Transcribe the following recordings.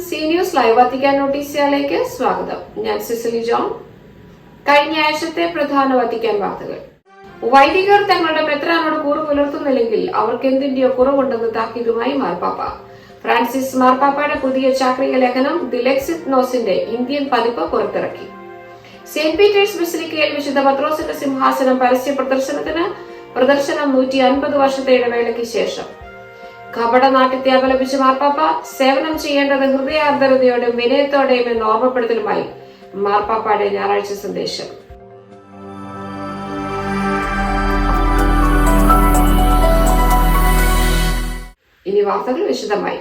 C news live Vatican നോട്ടീസിലേക്ക് സ്വാഗതം. ഞാൻ Cicily John. കഴിഞ്ഞ ആഴ്ചത്തെ പ്രധാന വത്തിക്കാൻ വാർത്തകൾ. വൈദികർ തങ്ങളുടെ മെത്രാനോട് കൂറ് പുലർത്തുന്നില്ലെങ്കിൽ അവർക്ക് എന്തിന്റെയോ കുറവുണ്ടെന്ന് താക്കീതുമായി മാർപ്പാപ്പ. ഫ്രാൻസിസ് മാർപ്പാപ്പയുടെ പുതിയ ചാക്രിക ലേഖനം ദി ലെക്സിത്നോസിന്റെ ഇന്ത്യൻ പതിപ്പ് പുറത്തിറക്കി. സെന്റ് പീറ്റേഴ്സ് ബസിലിക്കയിൽ വിശുദ്ധ പത്രോസിന്റെ സിംഹാസനം പരസ്യ പ്രദർശനം 150 വർഷത്തെ ഇടവേളയ്ക്ക് ശേഷം. കപടനാട്യത്തെ അപലപിച്ച് മാർപ്പാപ്പ സേവനം ചെയ്യേണ്ടത് ഹൃദയാർദ്രതയോടും വിനയത്തോടെയും എന്ന ഓർമ്മപ്പെടുത്തലുമായി മാർപ്പാപ്പയുടെ ഞായറാഴ്ച സന്ദേശം. ഇനി വാർത്തകൾ വിശദമായി.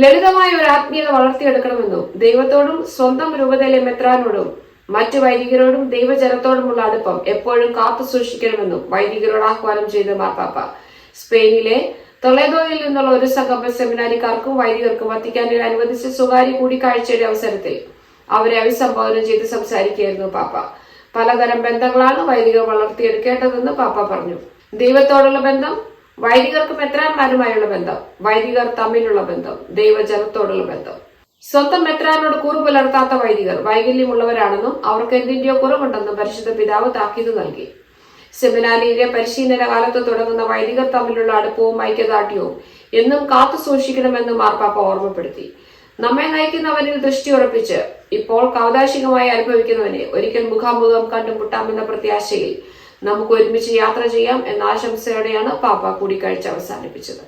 ലളിതമായ ഒരു ആത്മീയത വളർത്തിയെടുക്കണമെന്നും ദൈവത്തോടും സ്വന്തം രൂപതയിലെ മെത്രാനോടും മറ്റു വൈദികരോടും ദൈവജനത്തോടുമുള്ള അടുപ്പം എപ്പോഴും കാത്തു സൂക്ഷിക്കണമെന്നും വൈദികരോട് ആഹ്വാനം ചെയ്ത മാർപ്പാപ്പ സ്പെയിനിലെ ടൊളേഡോയിൽ നിന്നുള്ള ഒരു സംഘം സെമിനാരിക്കാർക്കും വൈദികർക്കും വത്തിക്കാനിൽ അനുവദിച്ച സ്വകാര്യ കൂടിക്കാഴ്ചയുടെ അവസരത്തിൽ അവരെ അഭിസംബോധന ചെയ്ത് സംസാരിക്കുകയായിരുന്നു പാപ്പ. പലതരം ബന്ധങ്ങളാണ് വൈദികർ വളർത്തിയെടുക്കേണ്ടതെന്ന് പാപ്പ പറഞ്ഞു. ദൈവത്തോടുള്ള ബന്ധം, വൈദികർക്ക് മെത്രാന്മാരുമായുള്ള ബന്ധം, വൈദികർ തമ്മിലുള്ള ബന്ധം, ദൈവജനത്തോടുള്ള ബന്ധം. സ്വന്തം മെത്രാനോട് കൂറ് പുലർത്താത്ത വൈദികർ വൈകല്യമുള്ളവരാണെന്നും അവർക്ക് എന്തിന്റെയോ കുറവുണ്ടെന്നും പരിശുദ്ധ പിതാവ് താക്കീത് നൽകി. സെമിനാരിയിലെ പരിശീലന കാലത്ത് തുടങ്ങുന്ന വൈദികർ തമ്മിലുള്ള അടുപ്പവും ഐക്യദാർഢ്യവും എന്നും കാത്തു സൂക്ഷിക്കണമെന്ന് മാർപ്പാപ്പ ഓർമ്മപ്പെടുത്തി. നമ്മെ നയിക്കുന്നവനിൽ ദൃഷ്ടിയുറപ്പിച്ച് ഇപ്പോൾ കൗതാശികമായി അനുഭവിക്കുന്നവനെ ഒരിക്കൽ മുഖാമുഖം കണ്ടുമുട്ടാമെന്ന പ്രത്യാശയിൽ നമുക്ക് ഒരുമിച്ച് യാത്ര ചെയ്യാം എന്ന ആശംസയോടെയാണ് പാപ്പ കൂടിക്കാഴ്ച അവസാനിപ്പിച്ചത്.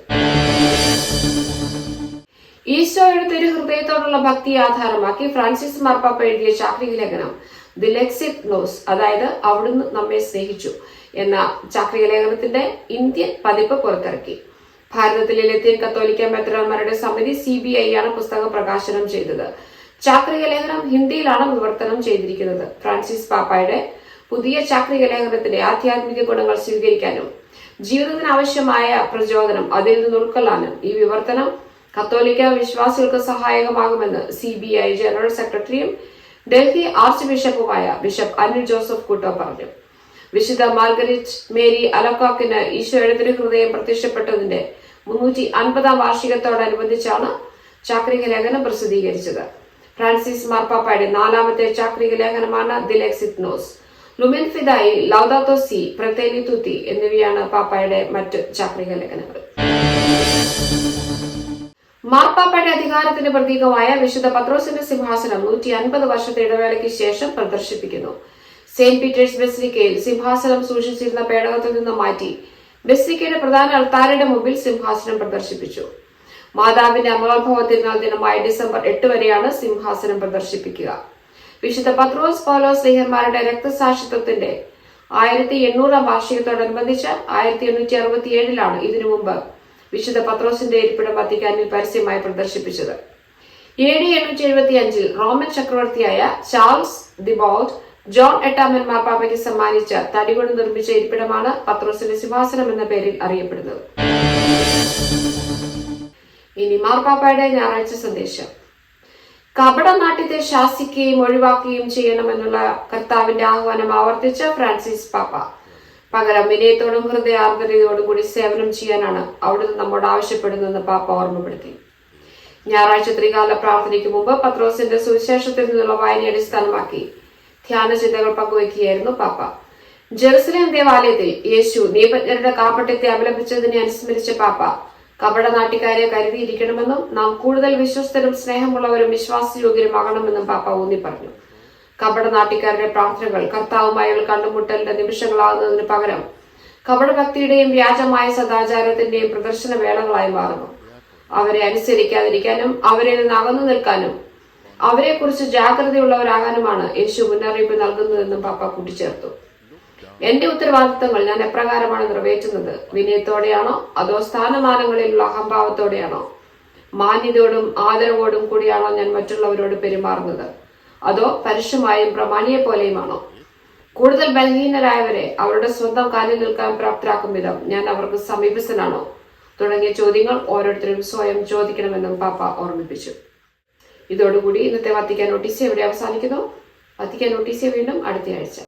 ഈശോയുടെ തിരുഹൃദയത്തോടുള്ള ഭക്തിയെ ആധാരമാക്കി ഫ്രാൻസിസ് മാർപ്പാപ്പ എഴുതിയ ചാക്രിക ലേഖനം ദി ലെക്സിത്നോസ്, അതായത് അവിടുന്ന് നമ്മെ സ്നേഹിച്ചു എന്ന ചാക്രിക ലേഖനത്തിന്റെ ഇന്ത്യൻ പതിപ്പ് പുറത്തിറക്കി. ഭാരതത്തിലെ ലത്തീൻ കത്തോലിക്ക മെത്രാന്മാരുടെ സമിതി CBI ആണ് പുസ്തകം പ്രകാശനം ചെയ്തത്. ചാക്രിക ലേഖനം ഹിന്ദിയിലാണ് വിവർത്തനം ചെയ്തിരിക്കുന്നത്. ഫ്രാൻസിസ് പാപ്പായുടെ പുതിയ ചാക്രിക ലേഖനത്തിന്റെ ആധ്യാത്മിക ഗുണങ്ങൾ സ്വീകരിക്കാനും ജീവിതത്തിന് ആവശ്യമായ പ്രചോദനം അതിൽ നിന്ന് ഉൾക്കൊള്ളാനും ഈ വിവർത്തനം കത്തോലിക്ക വിശ്വാസികൾക്ക് സഹായകമാകുമെന്ന് CBI ജനറൽ സെക്രട്ടറിയും ഡൽഹി ആർച്ച് ബിഷപ്പുമായ ബിഷപ്പ് അനിൽ ജോസഫ് കൂട്ടോ പറഞ്ഞു. വിശുദ്ധ മാർഗരിറ്റ് മേരി അലക്കോക്കിന് ഈശോയുടെ തിരുഹൃദയം പ്രത്യക്ഷപ്പെട്ടതിന്റെ 350ാം വാർഷികത്തോടനുബന്ധിച്ചാണ് ചാക്രിക ലേഖനം പ്രസിദ്ധീകരിച്ചത്. ഫ്രാൻസിസ് മാർപ്പാപ്പയുടെ 4ാമത്തെ ചാക്രിക ലേഖനമാണ് ദി ലെക്സിത്നോസ്. ലുമിൻ ഫിദായി, ലൗദാത്തോ സി, ഫ്രത്തേലി തുത്തി എന്നിവയാണ് പാപ്പായുടെ മറ്റ് ചാക്രിക ലേഖനങ്ങൾ. മാർപ്പാപ്പയുടെ അധികാരത്തിന്റെ പ്രതീകമായ വിശുദ്ധ പത്രോസിന്റെ സിംഹാസനം 150 വർഷത്തെ ഇടവേളയ്ക്ക് ശേഷം പ്രദർശിപ്പിക്കുന്നു. സെന്റ് പീറ്റേഴ്സ് ബസിലിക്കയിൽ സിംഹാസനം സൂക്ഷിച്ചിരുന്ന പേടകത്തിൽ നിന്ന് മാറ്റി ബസിലിക്കയുടെ പ്രധാന അൾത്താരയുടെ മുമ്പിൽ സിംഹാസനം പ്രദർശിപ്പിച്ചു. മാതാവിന്റെ അമലോത്ഭവ തിരുനാൾ ദിനമായ ഡിസംബർ 8 വരെയാണ് സിംഹാസനം പ്രദർശിപ്പിക്കുക. വിശുദ്ധ പത്രോസ് പൗലോസ് സ്ലീഹന്മാരുടെ രക്തസാക്ഷിത്വത്തിന്റെ 1800ാം വാർഷികത്തോടനുബന്ധിച്ച് 1867 ഇതിനു മുമ്പ് വിശുദ്ധ പത്രോസിന്റെ ഇരിപ്പിടം വത്തിക്കാനിൽ പരസ്യമായി പ്രദർശിപ്പിച്ചത്. AD 875 റോമൻ ചക്രവർത്തിയായ ചാൾസ് ദി ബോൾഡ് ജോൺ 8ാമൻ മാർപ്പാപ്പയ്ക്ക് സമ്മാനിച്ച തടികൊണ്ട് നിർമ്മിച്ച ഇരിപ്പിടമാണ് പത്രോസിന്റെ സിംഹാസനം എന്ന പേരിൽ അറിയപ്പെടുന്നത്. ഇനി മാർപ്പാപ്പയുടെ ഞായറാഴ്ച സന്ദേശം. കപടനാട്യത്തെ ശാസിക്കുകയും ഒഴിവാക്കുകയും ചെയ്യണമെന്നുള്ള കർത്താവിന്റെ ആഹ്വാനം ആവർത്തിച്ച ഫ്രാൻസിസ് പാപ്പ. പകരം വിനയത്തോടും ഹൃദയാർദ്രതയോടും കൂടി സേവനം ചെയ്യാനാണ് അവിടുന്ന് നമ്മോട് ആവശ്യപ്പെടുന്നതെന്ന് പാപ്പ ഓർമ്മപ്പെടുത്തി. ഞായറാഴ്ച ത്രികാല പ്രാർത്ഥനയ്ക്ക് മുമ്പ് പത്രോസിന്റെ സുവിശേഷത്തിൽ നിന്നുള്ള വായനയെ അടിസ്ഥാനമാക്കി ധ്യാന ചിന്തകൾ പങ്കുവയ്ക്കുകയായിരുന്നു പാപ്പ. ജെറുസലേം ദേവാലയത്തിൽ യേശു നീപജ്ഞരുടെ കാപട്യത്തെ അപലപിച്ചതിനെ അനുസ്മരിച്ച പാപ്പ കപടനാട്യക്കാരെ കരുതിയിരിക്കണമെന്നും നാം കൂടുതൽ വിശ്വസ്തരും സ്നേഹമുള്ളവരും വിശ്വാസയോഗ്യരുമാകണമെന്നും പാപ്പ ഊന്നി പറഞ്ഞു. കപടനാട്യക്കാരുടെ പ്രാർത്ഥനകൾ കർത്താവുമായുള്ള കണ്ടുമുട്ടലിന്റെ നിമിഷങ്ങളാകുന്നതിന് പകരം കപടഭക്തിയുടെയും വ്യാജമായ സദാചാരത്തിന്റെയും പ്രദർശന വേളകളായി മാറുന്നു. അവരെ അനുസരിക്കാതിരിക്കാനും അവരിൽ നിന്ന് അകന്നു നിൽക്കാനും അവരെക്കുറിച്ച് ജാഗ്രതയുള്ളവരാകാനുമാണ് യേശു മുന്നറിയിപ്പ് നൽകുന്നതെന്നും പാപ്പ കൂട്ടിച്ചേർത്തു. എന്റെ ഉത്തരവാദിത്തങ്ങൾ ഞാൻ എപ്രകാരമാണ് നിറവേറ്റുന്നത്? വിനയത്തോടെയാണോ അതോ സ്ഥാനമാനങ്ങളിലുള്ള അഹംഭാവത്തോടെയാണോ? മാന്യതയോടും ആദരവോടും കൂടിയാണോ ഞാൻ മറ്റുള്ളവരോട് പെരുമാറുന്നത്? അതോ പരുഷമായും പ്രമാണിയെ പോലെയുമാണോ? കൂടുതൽ ബലഹീനരായവരെ അവരുടെ സ്വന്തം കാലിൽ നിൽക്കാൻ പ്രാപ്തരാക്കും വിധം ഞാൻ അവർക്ക് സമീപസ്ഥനാണോ? തുടങ്ങിയ ചോദ്യങ്ങൾ ഓരോരുത്തരും സ്വയം ചോദിക്കണമെന്നും പാപ്പ ഓർമ്മിപ്പിച്ചു. ഇതോടുകൂടി ഇന്നത്തെ വത്തിക്കാൻ നോട്ടീസ് ഇവിടെ അവസാനിക്കുന്നു. വത്തിക്കാൻ നോട്ടീസ് വീണ്ടും അടുത്തയാഴ്ച.